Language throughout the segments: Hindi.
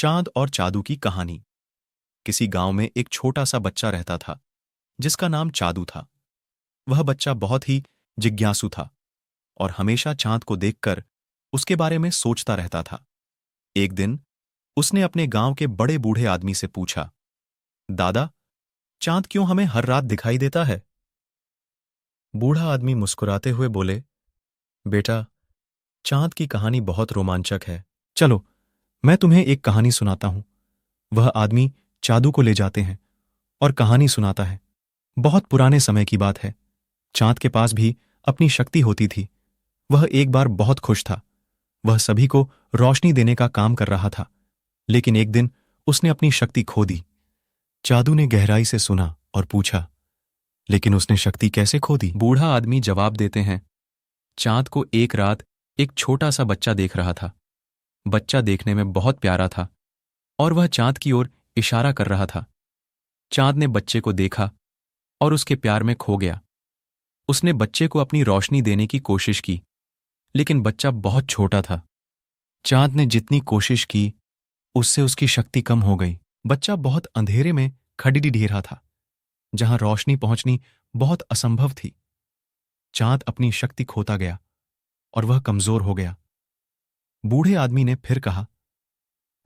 चांद और चादू की कहानी। किसी गांव में एक छोटा सा बच्चा रहता था जिसका नाम चादू था। वह बच्चा बहुत ही जिज्ञासु था और हमेशा चांद को देखकर उसके बारे में सोचता रहता था। एक दिन उसने अपने गांव के बड़े बूढ़े आदमी से पूछा, दादा, चांद क्यों हमें हर रात दिखाई देता है? बूढ़ा आदमी मुस्कुराते हुए बोले, बेटा, चांद की कहानी बहुत रोमांचक है। चलो, मैं तुम्हें एक कहानी सुनाता हूं। वह आदमी चादू को ले जाते हैं और कहानी सुनाता है। बहुत पुराने समय की बात है। चांद के पास भी अपनी शक्ति होती थी। वह एक बार बहुत खुश था। वह सभी को रोशनी देने का काम कर रहा था, लेकिन एक दिन उसने अपनी शक्ति खो दी। चादू ने गहराई से सुना और पूछा, लेकिन उसने शक्ति कैसे खो दी? बूढ़ा आदमी जवाब देते हैं, चांद को एक रात एक छोटा सा बच्चा देख रहा था। बच्चा देखने में बहुत प्यारा था और वह चांद की ओर इशारा कर रहा था। चांद ने बच्चे को देखा और उसके प्यार में खो गया। उसने बच्चे को अपनी रोशनी देने की कोशिश की, लेकिन बच्चा बहुत छोटा था। चांद ने जितनी कोशिश की, उससे उसकी शक्ति कम हो गई। बच्चा बहुत अंधेरे में खड़ी ढेरा था, जहां रोशनी पहुंचनी बहुत असंभव थी। चांद अपनी शक्ति खोता गया और वह कमजोर हो गया। बूढ़े आदमी ने फिर कहा,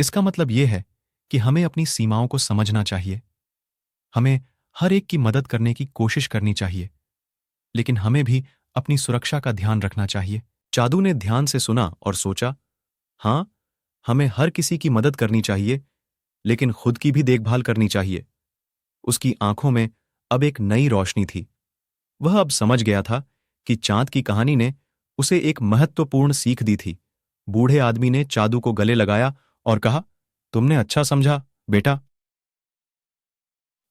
इसका मतलब यह है कि हमें अपनी सीमाओं को समझना चाहिए। हमें हर एक की मदद करने की कोशिश करनी चाहिए, लेकिन हमें भी अपनी सुरक्षा का ध्यान रखना चाहिए। चादू ने ध्यान से सुना और सोचा, हां, हमें हर किसी की मदद करनी चाहिए, लेकिन खुद की भी देखभाल करनी चाहिए। उसकी आंखों में अब एक नई रोशनी थी। वह अब समझ गया था कि चांद की कहानी ने उसे एक महत्वपूर्ण सीख दी थी। बूढ़े आदमी ने चादू को गले लगाया और कहा, तुमने अच्छा समझा, बेटा।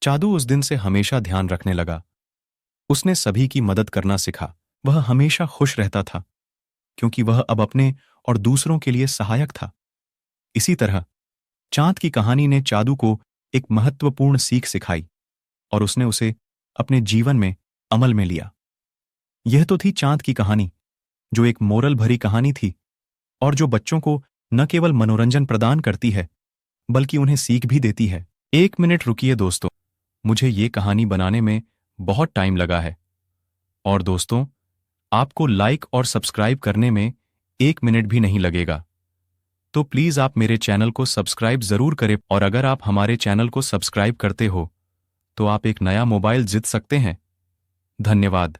चादू उस दिन से हमेशा ध्यान रखने लगा। उसने सभी की मदद करना सीखा। वह हमेशा खुश रहता था, क्योंकि वह अब अपने और दूसरों के लिए सहायक था। इसी तरह चांद की कहानी ने चादू को एक महत्वपूर्ण सीख सिखाई और उसने उसे अपने जीवन में अमल में लिया। यह तो थी चांद की कहानी, जो एक मोरल भरी कहानी थी और जो बच्चों को न केवल मनोरंजन प्रदान करती है, बल्कि उन्हें सीख भी देती है। एक मिनट रुकिए दोस्तों, मुझे ये कहानी बनाने में बहुत टाइम लगा है। और दोस्तों, आपको लाइक और सब्सक्राइब करने में 1 मिनट भी नहीं लगेगा। तो प्लीज आप मेरे चैनल को सब्सक्राइब जरूर करें, और अगर आप हमारे चैनल को सब्सक्राइब करते हो तो आप एक नया मोबाइल जीत सकते हैं। धन्यवाद।